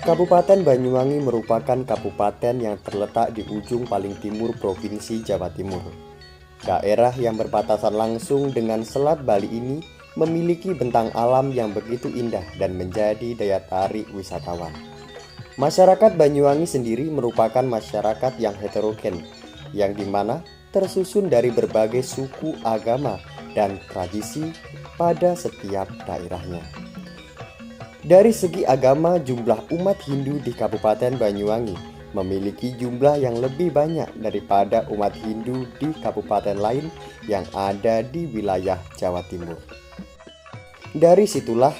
Kabupaten Banyuwangi merupakan kabupaten yang terletak di ujung paling timur Provinsi Jawa Timur. Daerah yang berbatasan langsung dengan Selat Bali ini memiliki bentang alam yang begitu indah dan menjadi daya tarik wisatawan. Masyarakat Banyuwangi sendiri merupakan masyarakat yang heterogen, yang dimana tersusun dari berbagai suku, agama, dan tradisi pada setiap daerahnya. Dari segi agama, jumlah umat Hindu di Kabupaten Banyuwangi memiliki jumlah yang lebih banyak daripada umat Hindu di kabupaten lain yang ada di wilayah Jawa Timur. Dari situlah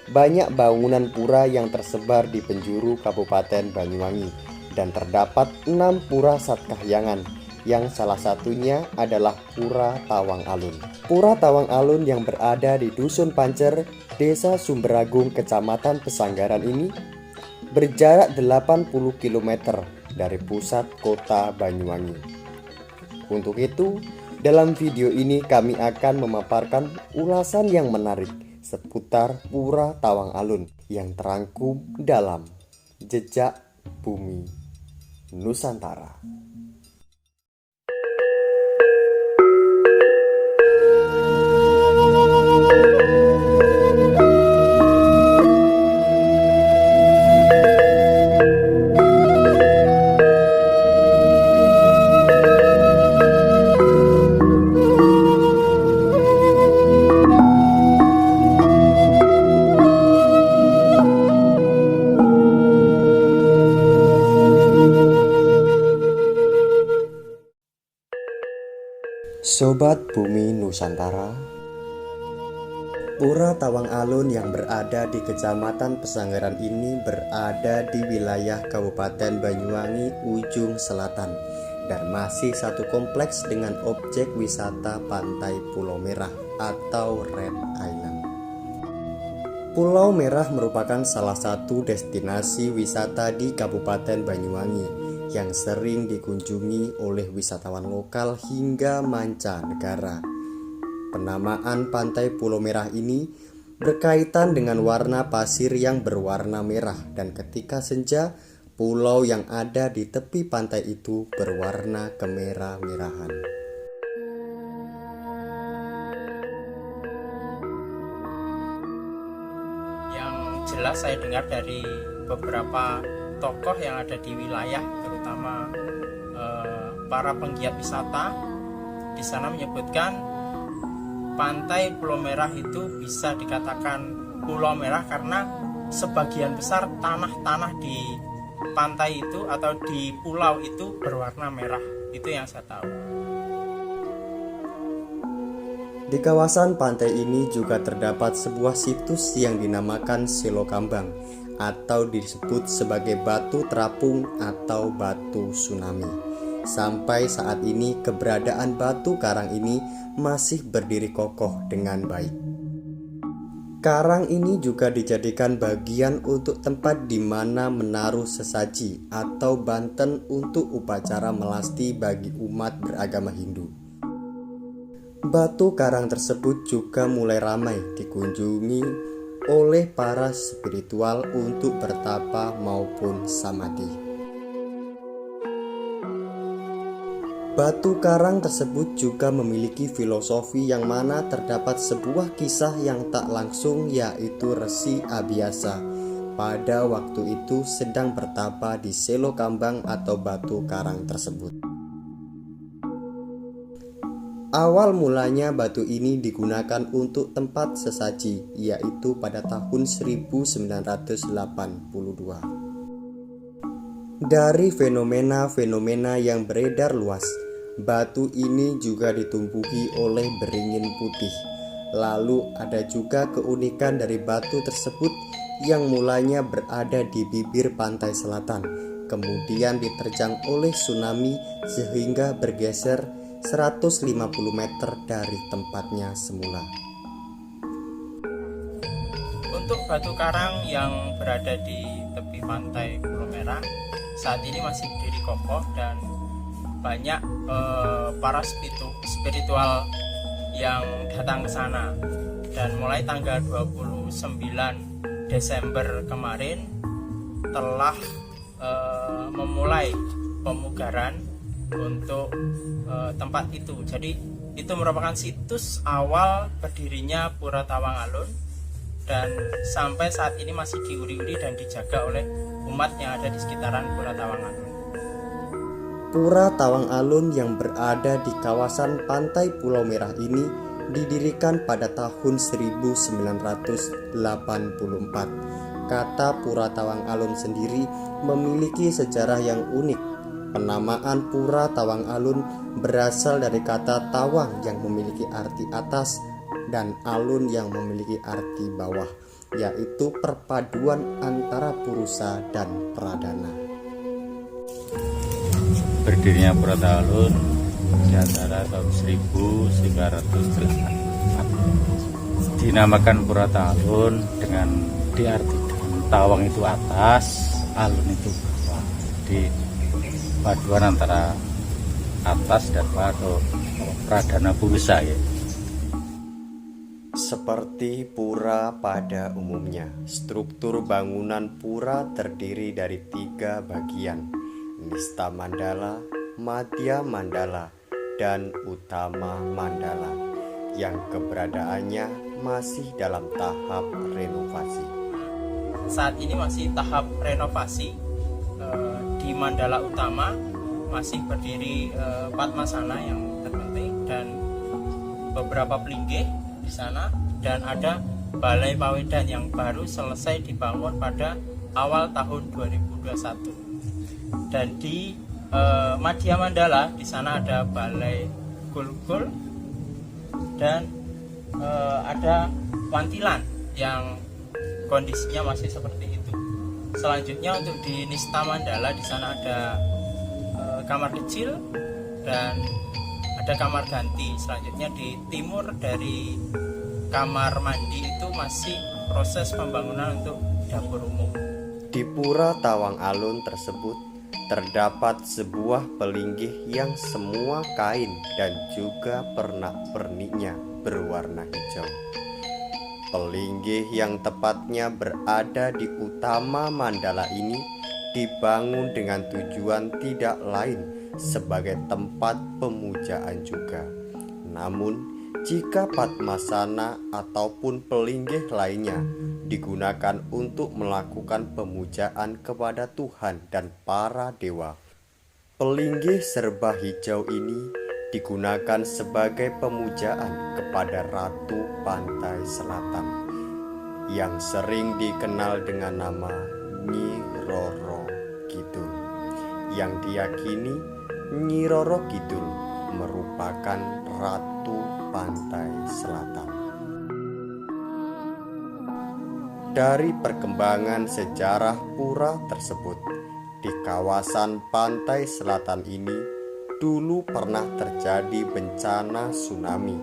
banyak bangunan pura yang tersebar di penjuru Kabupaten Banyuwangi dan terdapat 6 pura Satkahyangan yang salah satunya adalah Pura Tawang Alun. Pura Tawang Alun yang berada di Dusun Pancer, Desa Sumberagung, Kecamatan Pesanggaran ini berjarak 80 km dari pusat kota Banyuwangi. Untuk itu, dalam video ini kami akan memaparkan ulasan yang menarik seputar Pura Tawang Alun yang terangkum dalam Jejak Bumi Nusantara. Sobat Bumi Nusantara, Pura Tawang Alun yang berada di Kecamatan Pesanggaran ini berada di wilayah Kabupaten Banyuwangi ujung selatan dan masih satu kompleks dengan objek wisata Pantai Pulau Merah atau Red Island. Pulau Merah merupakan salah satu destinasi wisata di Kabupaten Banyuwangi yang sering dikunjungi oleh wisatawan lokal hingga mancanegara. Penamaan Pantai Pulau Merah ini berkaitan dengan warna pasir yang berwarna merah dan ketika senja, pulau yang ada di tepi pantai itu berwarna kemerah-merahan. Yang jelas saya dengar dari beberapa tokoh yang ada di wilayah, terutama para penggiat wisata di sana menyebutkan Pantai Pulau Merah itu bisa dikatakan Pulau Merah karena sebagian besar tanah-tanah di pantai itu atau di pulau itu berwarna merah. Itu yang saya tahu. Di kawasan pantai ini juga terdapat sebuah situs yang dinamakan Selokambang atau disebut sebagai batu terapung atau batu tsunami. Sampai saat ini keberadaan batu karang ini masih berdiri kokoh dengan baik. Karang ini juga dijadikan bagian untuk tempat di mana menaruh sesaji atau banten untuk upacara melasti bagi umat beragama Hindu. Batu karang tersebut juga mulai ramai dikunjungi oleh para spiritual untuk bertapa maupun samadhi. Batu karang tersebut juga memiliki filosofi yang mana terdapat sebuah kisah yang tak langsung, yaitu Resi Abiyasa pada waktu itu sedang bertapa di Selokambang atau batu karang tersebut. Awal mulanya batu ini digunakan untuk tempat sesaji, yaitu pada tahun 1982. Dari fenomena-fenomena yang beredar luas, batu ini juga ditumbuhi oleh beringin putih. Lalu ada juga keunikan dari batu tersebut yang mulanya berada di bibir pantai selatan, kemudian diterjang oleh tsunami sehingga bergeser 150 meter dari tempatnya semula. Untuk batu karang yang berada di tepi pantai Pulau Merah saat ini masih berdiri kokoh dan banyak para spiritual yang datang ke sana. Dan mulai tanggal 29 Desember kemarin telah memulai pemugaran untuk tempat itu. Jadi itu merupakan situs awal berdirinya Pura Tawang Alun dan sampai saat ini masih diuri-uri dan dijaga oleh umat yang ada di sekitaran Pura Tawang Alun. Pura Tawang Alun yang berada di kawasan pantai Pulau Merah ini didirikan pada tahun 1984. Kata Pura Tawang Alun sendiri memiliki sejarah yang unik. Penamaan Pura Tawang Alun berasal dari kata tawang yang memiliki arti atas dan alun yang memiliki arti bawah, yaitu perpaduan antara purusa dan pradana. Berdirinya Pura Tawang Alun di antara tahun 1984. Dinamakan Pura Tawang Alun dengan diartikan tawang itu atas, alun itu bawah. Di paduan antara atas dan bawah, pradana purusa ya. Seperti pura pada umumnya, struktur bangunan pura terdiri dari 3 bagian: Nista Mandala, Madhya Mandala, dan Utama Mandala, yang keberadaannya masih dalam tahap renovasi. Saat ini masih tahap renovasi. Di Mandala Utama masih berdiri Padmasana yang terpenting dan beberapa pelinggih di sana, dan ada Balai Pawedan yang baru selesai dibangun pada awal tahun 2021. Dan di Madhya Mandala di sana ada Balai Gulgul dan ada Wantilan yang kondisinya masih seperti itu. Selanjutnya untuk di Nista Mandala di sana ada kamar kecil dan ada kamar ganti. Selanjutnya di timur dari kamar mandi itu masih proses pembangunan untuk dapur umum. Di Pura Tawang Alun tersebut terdapat sebuah pelinggih yang semua kain dan juga pernak-perniknya berwarna hijau. Pelinggih yang tepatnya berada di Utama Mandala ini dibangun dengan tujuan tidak lain sebagai tempat pemujaan juga. Namun, jika Padmasana ataupun pelinggih lainnya digunakan untuk melakukan pemujaan kepada Tuhan dan para dewa, pelinggih serba hijau ini digunakan sebagai pemujaan kepada Ratu Pantai Selatan yang sering dikenal dengan nama Nyi Roro Kidul, yang diyakini Nyi Roro Kidul merupakan Ratu Pantai Selatan. Dari perkembangan sejarah pura tersebut, di kawasan pantai selatan ini dulu pernah terjadi bencana tsunami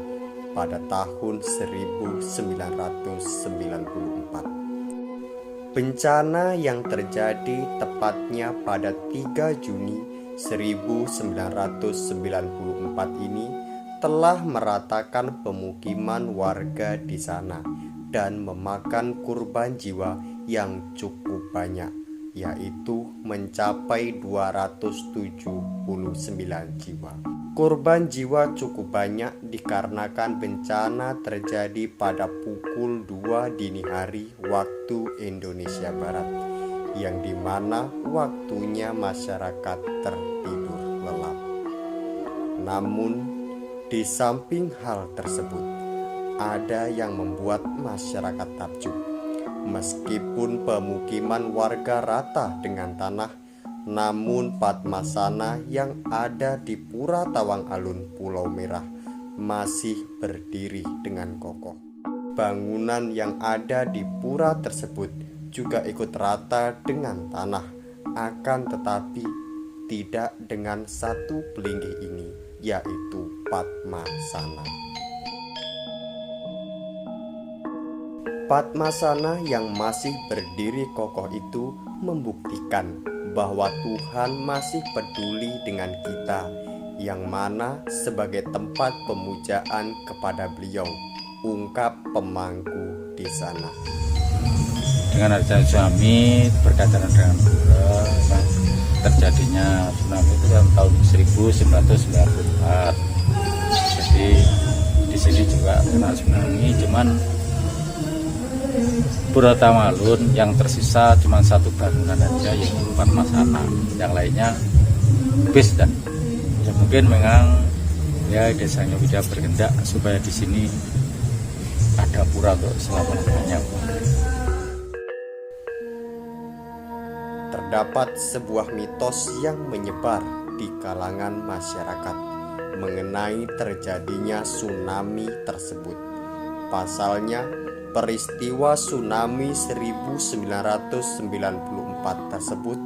pada tahun 1994. Bencana yang terjadi tepatnya pada 3 Juni 1994 ini telah meratakan pemukiman warga di sana dan memakan korban jiwa yang cukup banyak, yaitu mencapai 279 jiwa. Korban jiwa cukup banyak dikarenakan bencana terjadi pada pukul 2 dini hari waktu Indonesia Barat, yang dimana waktunya masyarakat tertidur lelap. Namun, di samping hal tersebut, ada yang membuat masyarakat takjub. Meskipun pemukiman warga rata dengan tanah, namun Padmasana yang ada di Pura Tawang Alun Pulau Merah masih berdiri dengan kokoh. Bangunan yang ada di pura tersebut juga ikut rata dengan tanah, akan tetapi tidak dengan satu pelinggih ini, yaitu Padmasana. Padmasana yang masih berdiri kokoh itu membuktikan bahwa Tuhan masih peduli dengan kita, yang mana sebagai tempat pemujaan kepada Beliau, ungkap pemangku di sana. Dengan adanya tsunami berkaitan dengan pura, terjadinya tsunami itu kan tahun 1994. Jadi di sini juga kena tsunami, cuman Pura Tawangalun yang tersisa cuma satu bangunan aja, yaitu Padmasana. Yang lainnya habis, dan ya mungkin memang ya desanya sudah berkehendak supaya di sini ada pura untuk selama-lamanya. Terdapat sebuah mitos yang menyebar di kalangan masyarakat mengenai terjadinya tsunami tersebut. Pasalnya, peristiwa tsunami 1994 tersebut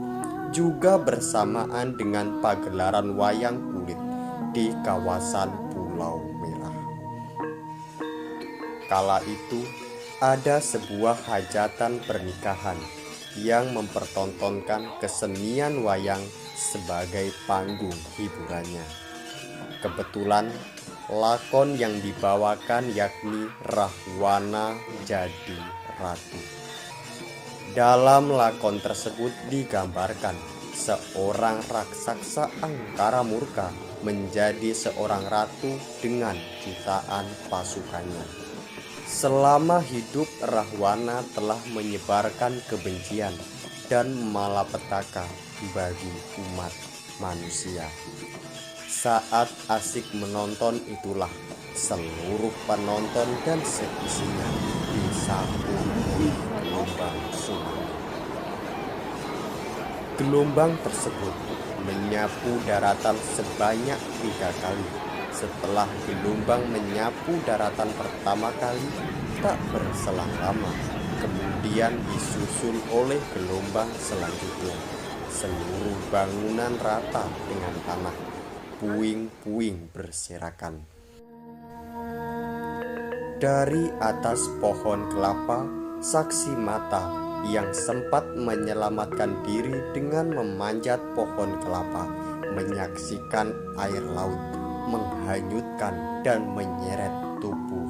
juga bersamaan dengan pagelaran wayang kulit di kawasan Pulau Merah. Kala itu ada sebuah hajatan pernikahan yang mempertontonkan kesenian wayang sebagai panggung hiburannya. Kebetulan lakon yang dibawakan yakni Rahwana Jadi Ratu. Dalam lakon tersebut digambarkan seorang raksasa angkara murka menjadi seorang ratu dengan jutaan pasukannya. Selama hidup, Rahwana telah menyebarkan kebencian dan malapetaka bagi umat manusia. Saat asik menonton itulah seluruh penonton dan seisinya disapu oleh gelombang tsunami. Gelombang tersebut menyapu daratan sebanyak 3 kali. Setelah gelombang menyapu daratan pertama kali, tak berselang lama kemudian disusul oleh gelombang selanjutnya. Seluruh bangunan rata dengan tanah, puing-puing berserakan. Dari atas pohon kelapa, saksi mata yang sempat menyelamatkan diri dengan memanjat pohon kelapa menyaksikan air laut menghanyutkan dan menyeret tubuh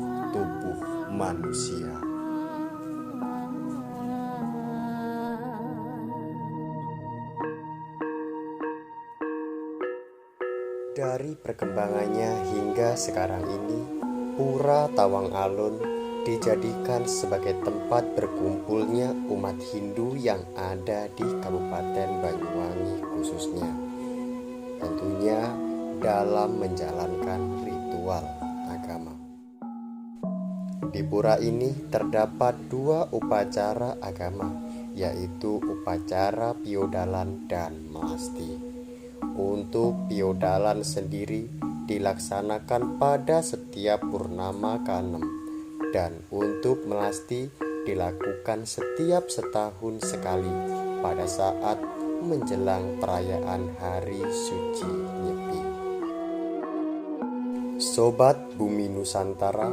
manusia. Dari perkembangannya hingga sekarang ini, Pura Tawangalun dijadikan sebagai tempat berkumpulnya umat Hindu yang ada di Kabupaten Banyuwangi khususnya. Tentunya dalam menjalankan ritual agama. Di pura ini terdapat 2 upacara agama, yaitu upacara Piodalan dan Melasti. Untuk Piodalan sendiri dilaksanakan pada setiap purnama ke-6, dan untuk Melasti dilakukan setiap setahun sekali pada saat menjelang perayaan Hari Suci Nyepi. Sobat Bumi Nusantara,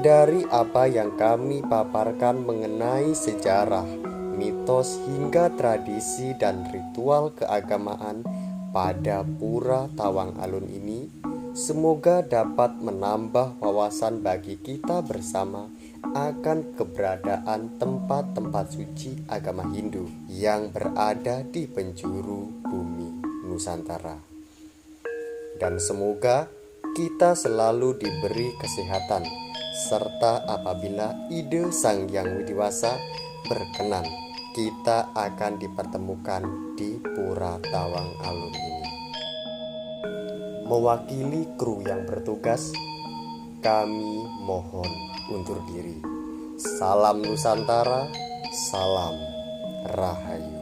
dari apa yang kami paparkan mengenai sejarah, mitos hingga tradisi dan ritual keagamaan pada Pura Tawangalun ini, semoga dapat menambah wawasan bagi kita bersama akan keberadaan tempat-tempat suci agama Hindu yang berada di penjuru bumi Nusantara. Dan semoga kita selalu diberi kesehatan, serta apabila ide Sang Hyang Widiwasa berkenan, kita akan dipertemukan di Pura Tawangalun ini. Mewakili kru yang bertugas, kami mohon undur diri. Salam Nusantara, salam Rahayu.